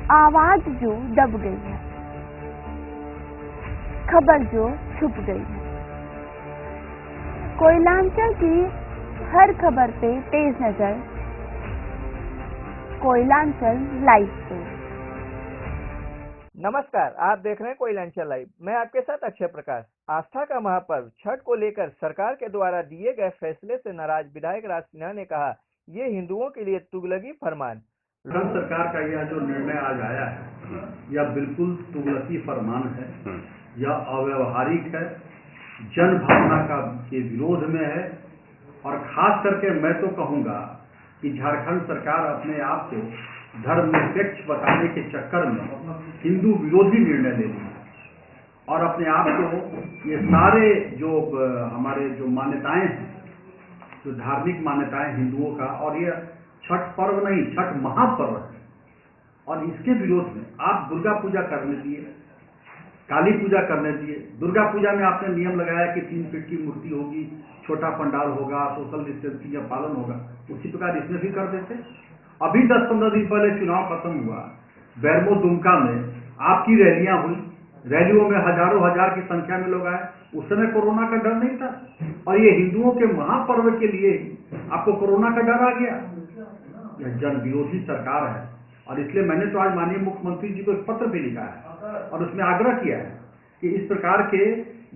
आवाज जो दब गई है, खबर जो छुप गई है। कोयलांचल की हर खबर पे तेज नजर, कोयलांचल लाइव पे। नमस्कार, आप देख रहे हैं कोयलांचल लाइव। मैं आपके साथ अक्षय प्रकाश। आस्था का महापर्व छठ को लेकर सरकार के द्वारा दिए गए फैसले से नाराज विधायक राज सिन्हा ने कहा, ये हिंदुओं के लिए तुगलकी फरमान। सरकार का यह जो निर्णय आज आया है, यह बिल्कुल तुगलकी फरमान है, यह अव्यवहारिक है, जन भावना के विरोध में है। और खास करके मैं तो कहूंगा कि झारखंड सरकार अपने आप को धर्मनिरपेक्ष बताने के चक्कर में हिंदू विरोधी निर्णय ले रही है और अपने आप को ये सारे जो हमारे जो मान्यताएं हैं, जो धार्मिक मान्यताएं हिंदुओं का, और ये छठ पर्व नहीं, छठ महापर्व है, और इसके विरोध में आप दुर्गा पूजा करने दिए, काली पूजा करने दिए। दुर्गा पूजा में आपने नियम लगाया कि 3 फीट की मूर्ति होगी, छोटा पंडाल होगा, सोशल डिस्टेंसिंग का पालन होगा। उसी प्रकार इसमें भी कर देते। अभी 10-15 दिन पहले चुनाव खत्म हुआ, बैरमो दुमका में आपकी रैलियां हुई, रैलियों में हजारों हजार की संख्या में लोग आए। उस समय कोरोना का डर नहीं था, और ये हिंदुओं के महापर्व के लिए आपको कोरोना का डर आ गया। यह जन विरोधी सरकार है, और इसलिए मैंने तो आज माननीय मुख्यमंत्री जी को एक पत्र भी लिखा है और उसमें आग्रह किया है कि इस प्रकार के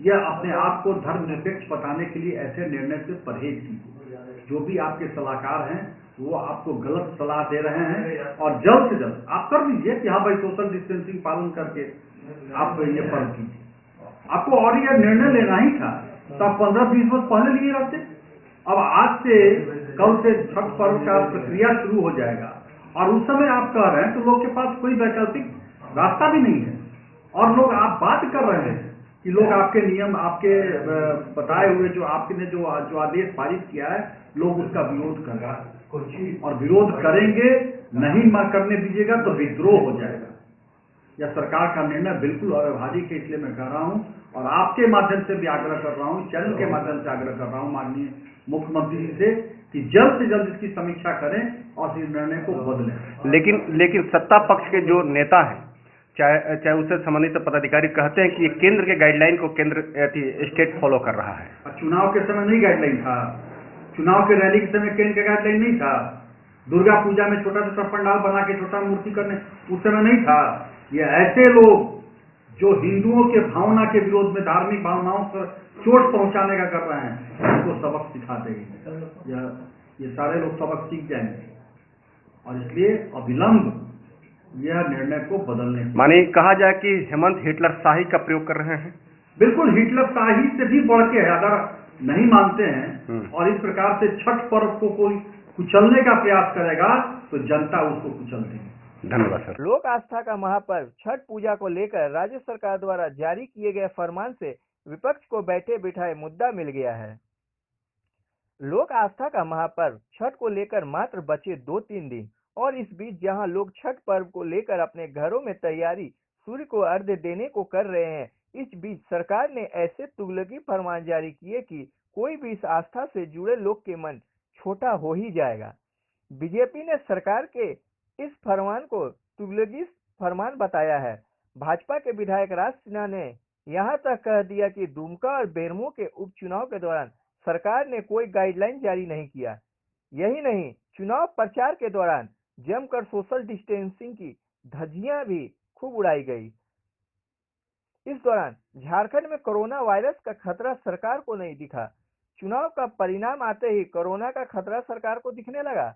यह अपने आप को धर्मनिरपेक्ष बताने के लिए ऐसे निर्णय से परहेज कीजिए। जो भी आपके सलाहकार हैं वो आपको गलत सलाह दे रहे हैं, और जल्द से जल्द आप कर दीजिए कि हाँ भाई, सोशल डिस्टेंसिंग पालन करके आप ये पर्व कीजिए। आपको और यह निर्णय लेना ही था तब 15-20 वर्ष पहले लिए रहते। अब आज से कल से छठ पर्व का प्रक्रिया शुरू हो जाएगा, और उस समय आप कह रहे हैं तो लोग के पास कोई वैकल्पिक रास्ता भी नहीं है। और लोग आप बात कर रहे हैं कि लोग आपके नियम, आपके बताए हुए जो आपने जो आदेश पारित किया है, लोग उसका विरोध कर रहा है, और विरोध करेंगे, नहीं करने दीजिएगा तो विद्रोह हो जाएगा। यह सरकार का निर्णय बिल्कुल अव्यवहारिक है, इसलिए मैं कह रहा हूं, और आपके माध्यम से भी आग्रह कर रहा हूं, चैनल के माध्यम से आग्रह कर रहा हूं माननीय मुख्यमंत्री जी से कि जल्द से जल्द इसकी समीक्षा करें और इस निर्णय को बदलें। लेकिन सत्ता पक्ष के जो नेता हैं, चाहे उससे संबंधित पदाधिकारी, कहते हैं कि ये केंद्र के गाइडलाइन को स्टेट फॉलो कर रहा है। चुनाव के समय नहीं गाइडलाइन था, चुनाव के रैली के समय केंद्र का गाइडलाइन नहीं था। दुर्गा पूजा में छोटा छोटा पंडाल बना के छोटा मूर्ति करने उस समय नहीं था। ये ऐसे लोग जो हिंदुओं के भावना के विरोध में, धार्मिक भावनाओं पर चोट पहुंचाने का कर रहे हैं, उनको सबक सिखा देंगे। ये सारे लोग सबक सीख जाएंगे, और इसलिए अविलंब यह निर्णय को बदलने की, माने कहा जाए कि हेमंत हिटलर शाही का प्रयोग कर रहे हैं। बिल्कुल, हिटलर शाही से भी बढ़ के है। अगर नहीं मानते हैं और इस प्रकार से छठ पर्व को कोई कुचलने का प्रयास करेगा तो जनता उसको कुचल देगी। धन्यवाद सर। लोक आस्था का महापर्व छठ पूजा को लेकर राज्य सरकार द्वारा जारी किए गए फरमान से विपक्ष को बैठे बिठाए मुद्दा मिल गया है। लोक आस्था का महापर्व छठ को लेकर मात्र बचे 2-3 दिन, और इस बीच जहां लोग छठ पर्व को लेकर अपने घरों में तैयारी सूर्य को अर्घ्य देने को कर रहे हैं, इस बीच सरकार ने ऐसे तुगलकी फरमान जारी किए कि कोई भी इस आस्था से जुड़े लोग के मन छोटा हो ही जाएगा। बीजेपी ने सरकार के इस फरमान को तुगलकी फरमान बताया है। भाजपा के विधायक राज सिन्हा ने यहां तक कह दिया कि दुमका और बेरमो के उपचुनाव के दौरान सरकार ने कोई गाइडलाइन जारी नहीं किया। यही नहीं, चुनाव प्रचार के दौरान जमकर सोशल डिस्टेंसिंग की धज्जियां भी खूब उड़ाई गई। इस दौरान झारखंड में कोरोना वायरस का खतरा सरकार को नहीं दिखा। चुनाव का परिणाम आते ही कोरोना का खतरा सरकार को दिखने लगा,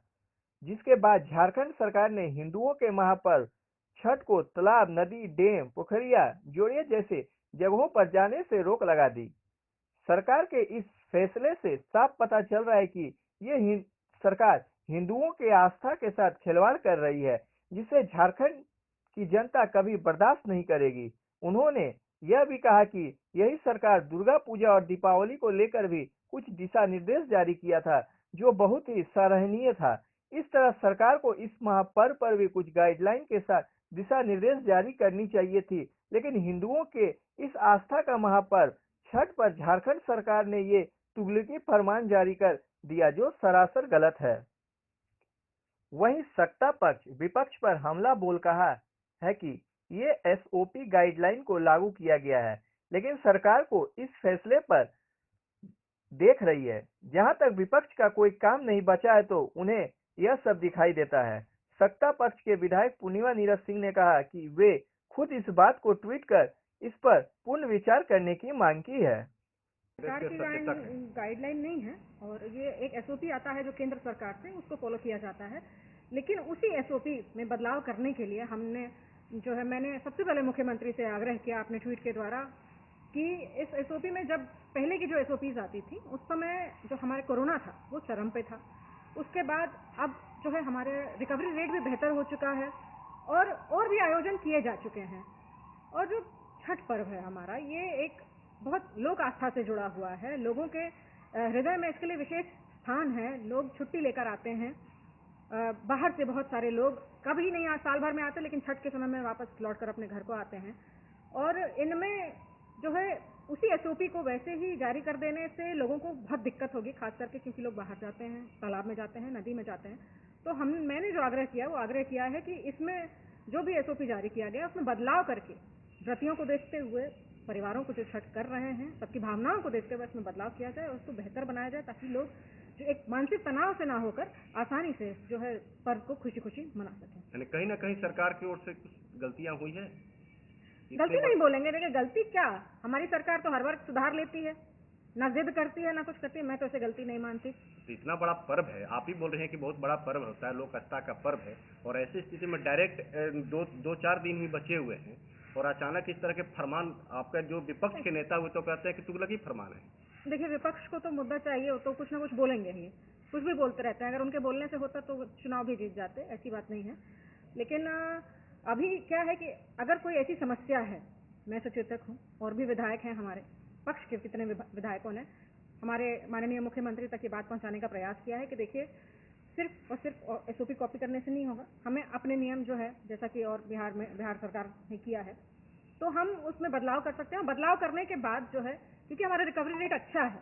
जिसके बाद झारखंड सरकार ने हिंदुओं के महापर्व छठ को तालाब, नदी, डैम, पोखरिया, जोड़िया जैसे जगहों पर जाने से रोक लगा दी। सरकार के इस फैसले से साफ पता चल रहा है कि ये सरकार हिंदुओं के आस्था के साथ खिलवाड़ कर रही है, जिसे झारखंड की जनता कभी बर्दाश्त नहीं करेगी। उन्होंने यह भी कहा कि यही सरकार दुर्गा पूजा और दीपावली को लेकर भी कुछ दिशा निर्देश जारी किया था, जो बहुत ही सराहनीय था। इस तरह सरकार को इस महापर्व पर भी कुछ गाइडलाइन के साथ दिशा निर्देश जारी करनी चाहिए थी, लेकिन हिंदुओं के इस आस्था का महापर्व छठ पर झारखंड सरकार ने ये तुगलकी फरमान जारी कर दिया, जो सरासर गलत है। वहीं सत्ता पक्ष विपक्ष पर हमला बोल कहा है कि ये एसओपी गाइडलाइन को लागू किया गया है, लेकिन सरकार को इस फैसले पर देख रही है। जहां तक विपक्ष का कोई काम नहीं बचा है तो उन्हें यह सब दिखाई देता है। सत्ता पक्ष के विधायक पूर्णिमा नीरज सिंह ने कहा कि वे खुद इस बात को ट्वीट कर इस पर पुनः विचार करने की मांग की है। सरकार की गाइडलाइन नहीं है और ये एक एसओपी आता है जो केंद्र सरकार से, उसको फॉलो किया जाता है। लेकिन उसी एसओपी में बदलाव करने के लिए हमने जो है, मैंने सबसे पहले मुख्यमंत्री से आग्रह किया अपने ट्वीट के द्वारा कि इस एसओपी में, जब पहले की जो एसओपीज आती थी उस समय जो हमारे कोरोना था वो चरम पे था, उसके बाद अब जो है हमारे रिकवरी रेट भी बेहतर हो चुका है और भी आयोजन किए जा चुके हैं। और जो छठ पर्व है हमारा, ये एक बहुत लोक आस्था से जुड़ा हुआ है, लोगों के हृदय में इसके लिए विशेष स्थान है। लोग छुट्टी लेकर आते हैं, बाहर से बहुत सारे लोग कभी नहीं साल भर में आते, लेकिन छठ के समय में वापस लौटकर अपने घर को आते हैं। और इनमें जो है उसी एसओपी को वैसे ही जारी कर देने से लोगों को बहुत दिक्कत होगी, खास करके क्योंकि लोग बाहर जाते हैं, तालाब में जाते हैं, नदी में जाते हैं। तो मैंने जो आग्रह किया वो आग्रह किया है कि इसमें जो भी एसओपी जारी किया गया उसमें बदलाव करके, व्रतियों को देखते हुए, परिवारों को जो छठ कर रहे हैं सबकी भावनाओं को देखते हुए इसमें बदलाव किया जाए और उसको बेहतर बनाया जाए, ताकि लोग जो एक मानसिक तनाव से ना होकर आसानी से जो है पर्व को खुशी खुशी मना सकें। यानी कहीं ना कहीं सरकार की ओर से कुछ गलतियां हुई है। गलती नहीं बोलेंगे, देखिए गलती क्या, हमारी सरकार तो हर वक्त सुधार लेती है, ना जिद करती है ना कुछ करती है। मैं तो इसे गलती नहीं मानती। तो इतना बड़ा पर्व है, आप ही बोल रहे हैं कि बहुत बड़ा पर्व होता है, लोक आस्था का पर्व है, और ऐसी स्थिति में डायरेक्ट दो चार दिन ही बचे हुए हैं और अचानक इस तरह के फरमान, आपका जो विपक्ष के नेता हुए तो कहते हैं कि तुगलकी फरमान है। देखिए, विपक्ष को तो मुद्दा चाहिए हो तो कुछ ना कुछ बोलेंगे ही, कुछ भी बोलते रहते हैं। अगर उनके बोलने से होता तो चुनाव भी जीत जाते, ऐसी बात नहीं है। लेकिन अभी क्या है कि अगर कोई ऐसी समस्या है, मैं सचेतक हूँ और भी विधायक हैं, हमारे पक्ष के कितने विधायकों ने हमारे माननीय मुख्यमंत्री तक ये बात पहुंचाने का प्रयास किया है कि देखिए सिर्फ और सिर्फ एसओपी कॉपी करने से नहीं होगा, हमें अपने नियम जो है, जैसा कि और बिहार सरकार ने किया है, तो हम उसमें बदलाव कर सकते हैं। बदलाव करने के बाद जो है, क्योंकि हमारा रिकवरी रेट अच्छा है,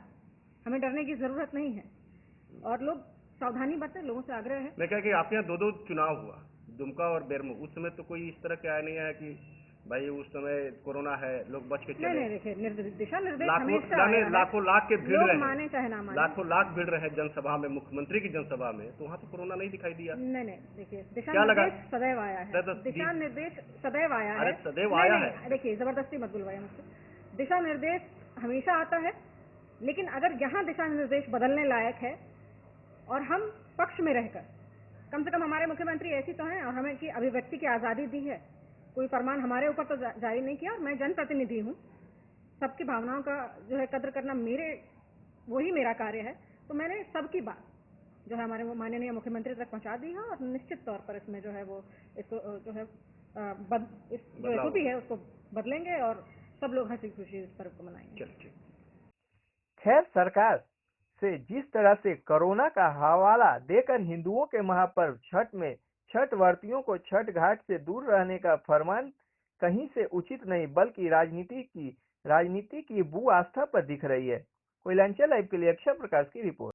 हमें डरने की जरूरत नहीं है और लोग सावधानी बरतें, लोगों से आग्रह है। मैं क्या कि आपके यहाँ दो चुनाव हुआ, दुमका और बेरमो, उस समय तो कोई इस तरह के आया नहीं है कि भाई उस समय कोरोना है, लोग बच के चले। नहीं, देखिए दिशा निर्देश लाखों लाख के भीड़ रहे, माने चाहे ना माने, लाखों लाख भीड़ रहे जनसभा में, मुख्यमंत्री की जनसभा में, तो वहाँ तो कोरोना नहीं दिखाई दिया। नहीं, देखिए दिशा निर्देश सदैव आया है, दिशा निर्देश सदैव आया है, सदैव आया है। देखिए जबरदस्ती मत बुलवाइए मुझसे, दिशा निर्देश हमेशा आता है, लेकिन अगर यहाँ दिशा निर्देश बदलने लायक है और हम पक्ष में रहकर, कम से कम हमारे मुख्यमंत्री ऐसी तो हैं और हमें की अभिव्यक्ति की आजादी दी है, कोई फरमान हमारे ऊपर तो जारी नहीं किया। और मैं जनप्रतिनिधि हूँ, सबकी भावनाओं का जो है कद्र करना वही मेरा कार्य है। तो मैंने सबकी बात जो है हमारे माननीय मुख्यमंत्री तक पहुँचा दी है और निश्चित तौर पर इसमें जो है वो इसको जो है इस जो एसओपी है उसको बदलेंगे और सब लोग हंसी खुशी इस पर्व को मनाएंगे। खैर, सरकार से जिस तरह से कोरोना का हवाला देकर हिंदुओं के महापर्व छठ में छठ व्रतियों को छठ घाट से दूर रहने का फरमान कहीं से उचित नहीं, बल्कि राजनीति की बू आस्था पर दिख रही है। कोयलांचल लाइव के लिए अक्षय प्रकाश की रिपोर्ट।